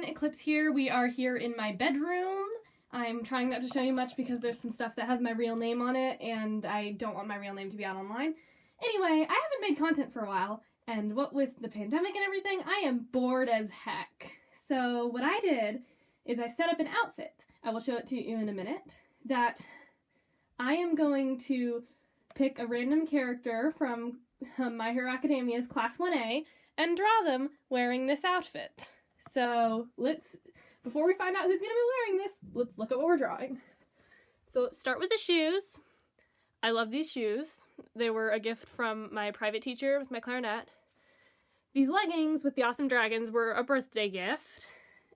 everyone, Eclipse here. We are here in my bedroom. I'm trying not to show you much because there's some stuff that has my real name on it and I don't want my real name to be out online. Anyway, I haven't made content for a while, and what with the pandemic and everything, I am bored as heck. So what I did is I set up an outfit. I will show it to you in a minute. That I am going to pick a random character from My Hero Academia's Class 1A and draw them wearing this outfit. So before we find out who's going to be wearing this, let's look at what we're drawing. So let's start with the shoes. I love these shoes. They were a gift from my private teacher with my clarinet. These leggings with the awesome dragons were a birthday gift.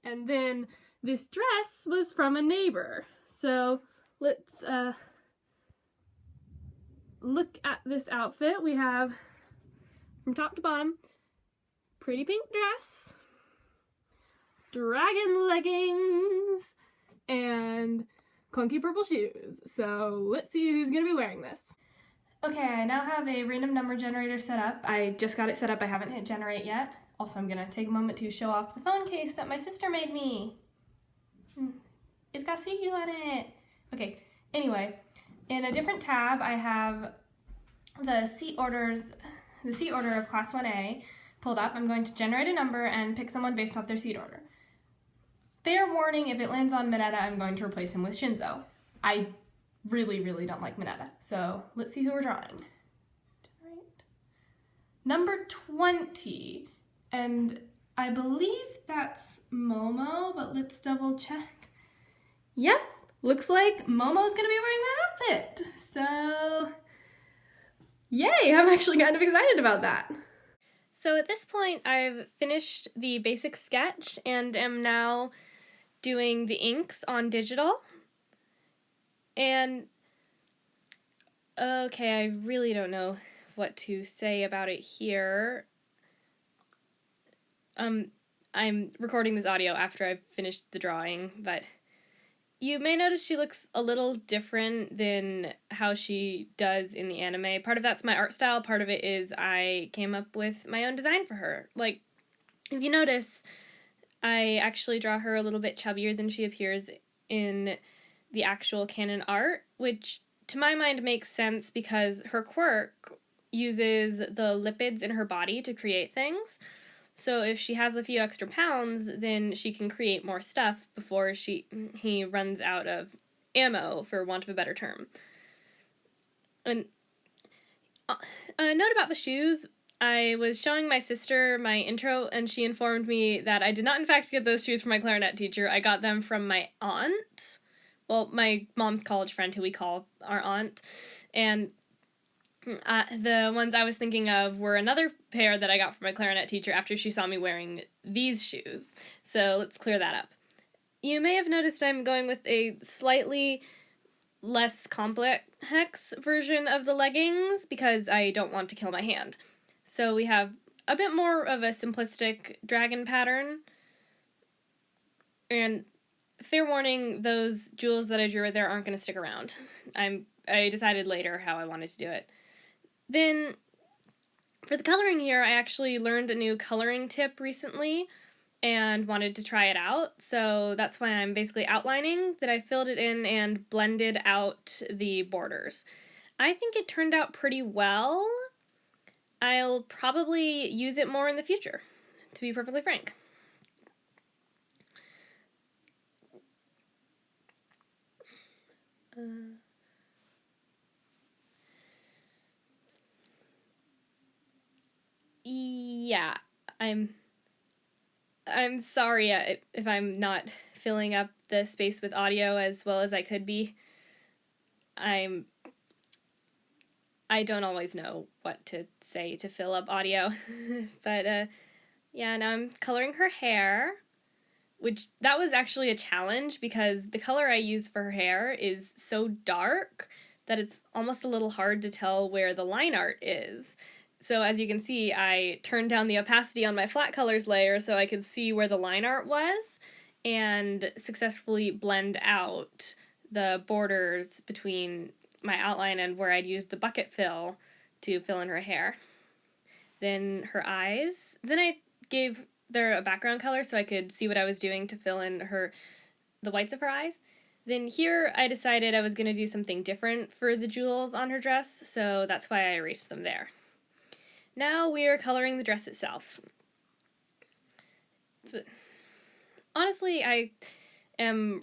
And then this dress was from a neighbor. So let's look at this outfit. We have, from top to bottom, pretty pink dress, dragon leggings, and clunky purple shoes. So let's see who's gonna be wearing this. Okay, I now have a random number generator set up. I just got it set up, I haven't hit generate yet. Also, I'm gonna take a moment to show off the phone case that my sister made me. It's got CU on it. Okay, anyway, in a different tab, I have the seat order of Class 1A pulled up. I'm going to generate a number and pick someone based off their seat order. Fair warning, if it lands on Mineta, I'm going to replace him with Shinzo. I really, really don't like Mineta, so let's see who we're drawing. Generate. Number 20, and I believe that's Momo, but let's double check. Yep, looks like Momo's gonna be wearing that outfit. So, yay, I'm actually kind of excited about that. So at this point, I've finished the basic sketch and am now doing the inks on digital. And, okay, I really don't know what to say about it here. I'm recording this audio after I've finished the drawing, but you may notice she looks a little different than how she does in the anime. Part of that's my art style, part of it is I came up with my own design for her. Like, if you notice, I actually draw her a little bit chubbier than she appears in the actual canon art, which to my mind makes sense because her quirk uses the lipids in her body to create things. So if she has a few extra pounds, then she can create more stuff before he runs out of ammo, for want of a better term. And a note about the shoes, I was showing my sister my intro, and she informed me that I did not in fact get those shoes from my clarinet teacher. I got them from my aunt. Well, my mom's college friend, who we call our aunt. And the ones I was thinking of were another pair that I got from my clarinet teacher after she saw me wearing these shoes. So let's clear that up. You may have noticed I'm going with a slightly less complex version of the leggings because I don't want to kill my hand. So we have a bit more of a simplistic dragon pattern. And fair warning, those jewels that I drew there aren't going to stick around. I decided later how I wanted to do it. Then, for the coloring here, I actually learned a new coloring tip recently and wanted to try it out, so that's why I'm basically outlining that I filled it in and blended out the borders. I think it turned out pretty well. I'll probably use it more in the future, to be perfectly frank. Yeah, I'm sorry if I'm not filling up the space with audio as well as I could be. I don't always know what to say to fill up audio, but yeah, now I'm coloring her hair, which that was actually a challenge because the color I use for her hair is so dark that it's almost a little hard to tell where the line art is. So as you can see, I turned down the opacity on my flat colors layer so I could see where the line art was and successfully blend out the borders between my outline and where I'd used the bucket fill to fill in her hair. Then her eyes. Then I gave they're a background color so I could see what I was doing to fill in the whites of her eyes. Then here I decided I was going to do something different for the jewels on her dress, so that's why I erased them there. Now we are coloring the dress itself. So, honestly, I am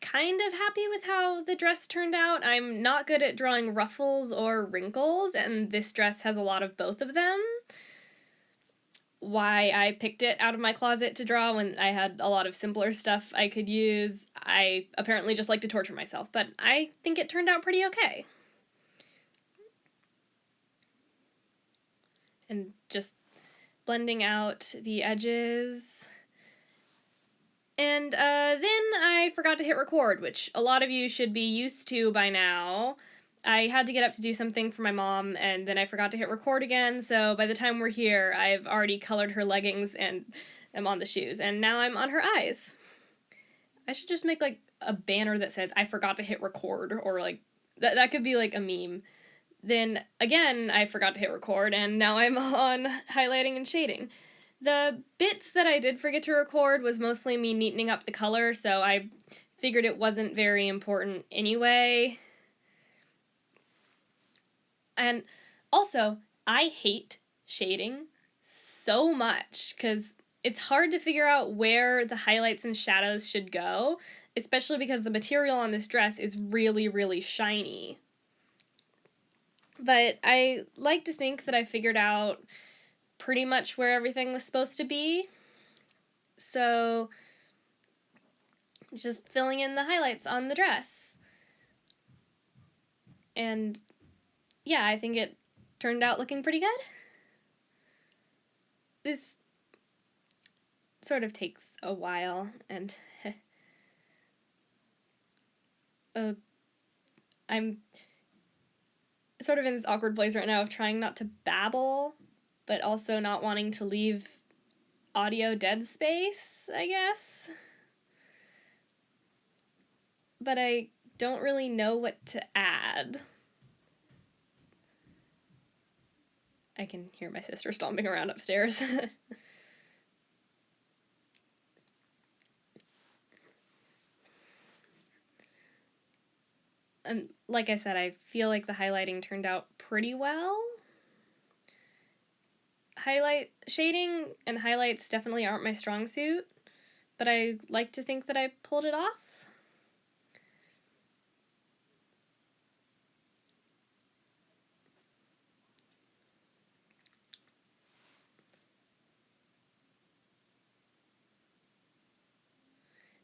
kind of happy with how the dress turned out. I'm not good at drawing ruffles or wrinkles, and this dress has a lot of both of them. Why I picked it out of my closet to draw when I had a lot of simpler stuff I could use. I apparently just like to torture myself, but I think it turned out pretty okay. And just blending out the edges. And then I forgot to hit record, which a lot of you should be used to by now. I had to get up to do something for my mom, and then I forgot to hit record again, so by the time we're here, I've already colored her leggings and am on the shoes, and now I'm on her eyes. I should just make, like, a banner that says, I forgot to hit record, or, like, that could be, like, a meme. Then, again, I forgot to hit record, and now I'm on highlighting and shading. The bits that I did forget to record was mostly me neatening up the color, so I figured it wasn't very important anyway. And also, I hate shading so much because it's hard to figure out where the highlights and shadows should go, especially because the material on this dress is really, really shiny. But I like to think that I figured out pretty much where everything was supposed to be. So, just filling in the highlights on the dress. And yeah, I think it turned out looking pretty good. This sort of takes a while, and I'm sort of in this awkward place right now of trying not to babble, but also not wanting to leave audio dead space, I guess. But I don't really know what to add. I can hear my sister stomping around upstairs. Like I said, I feel like the highlighting turned out pretty well. Shading and highlights definitely aren't my strong suit, but I like to think that I pulled it off.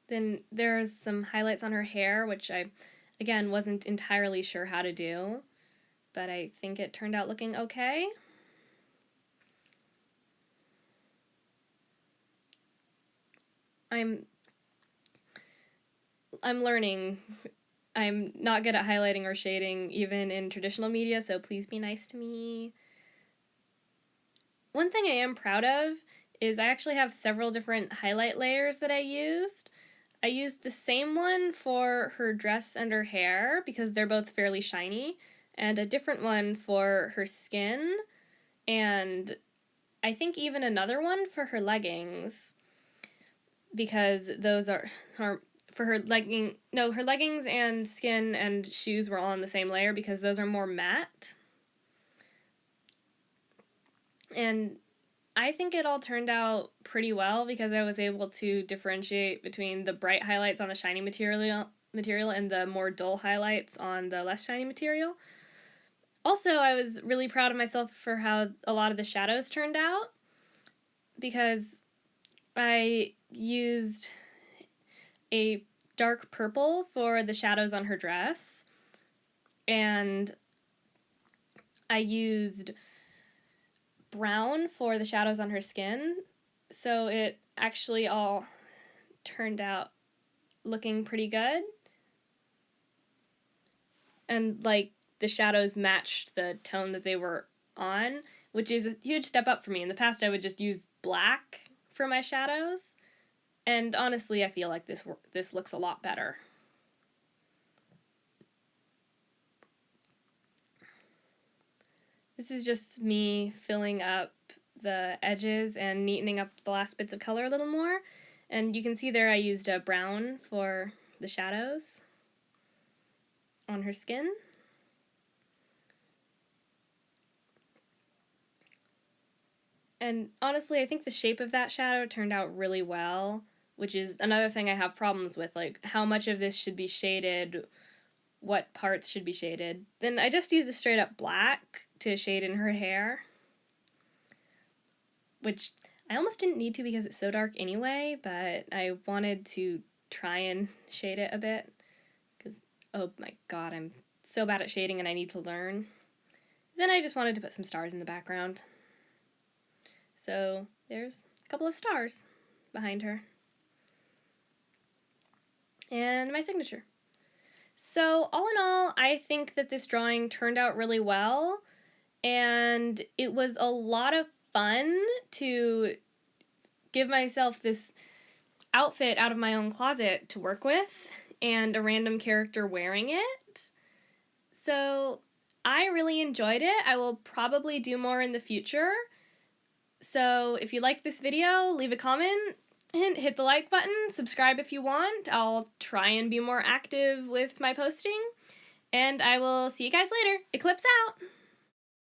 Then there's some highlights on her hair, which I, again, wasn't entirely sure how to do, but I think it turned out looking okay. I'm learning. I'm not good at highlighting or shading, even in traditional media, so please be nice to me. One thing I am proud of is I actually have several different highlight layers that I used. I used the same one for her dress and her hair because they're both fairly shiny, and a different one for her skin, and I think even another one for her leggings, because those are for her her leggings and skin and shoes were all on the same layer because those are more matte. And I think it all turned out pretty well because I was able to differentiate between the bright highlights on the shiny material and the more dull highlights on the less shiny material. Also, I was really proud of myself for how a lot of the shadows turned out because I used a dark purple for the shadows on her dress, and I used brown for the shadows on her skin, so it actually all turned out looking pretty good. And, like, the shadows matched the tone that they were on, which is a huge step up for me. In the past, I would just use black for my shadows, and honestly, I feel like this looks a lot better. This is just me filling up the edges and neatening up the last bits of color a little more. And you can see there I used a brown for the shadows on her skin. And honestly, I think the shape of that shadow turned out really well, which is another thing I have problems with, like how much of this should be shaded, what parts should be shaded. Then I just used a straight up black to shade in her hair, which I almost didn't need to because it's so dark anyway, but I wanted to try and shade it a bit because, oh my god, I'm so bad at shading and I need to learn. Then I just wanted to put some stars in the background. So there's a couple of stars behind her. And my signature. So all in all, I think that this drawing turned out really well, and it was a lot of fun to give myself this outfit out of my own closet to work with, and a random character wearing it. So I really enjoyed it. I will probably do more in the future. So if you liked this video, leave a comment, and hit the like button, subscribe if you want. I'll try and be more active with my posting, and I will see you guys later. Eclipse out!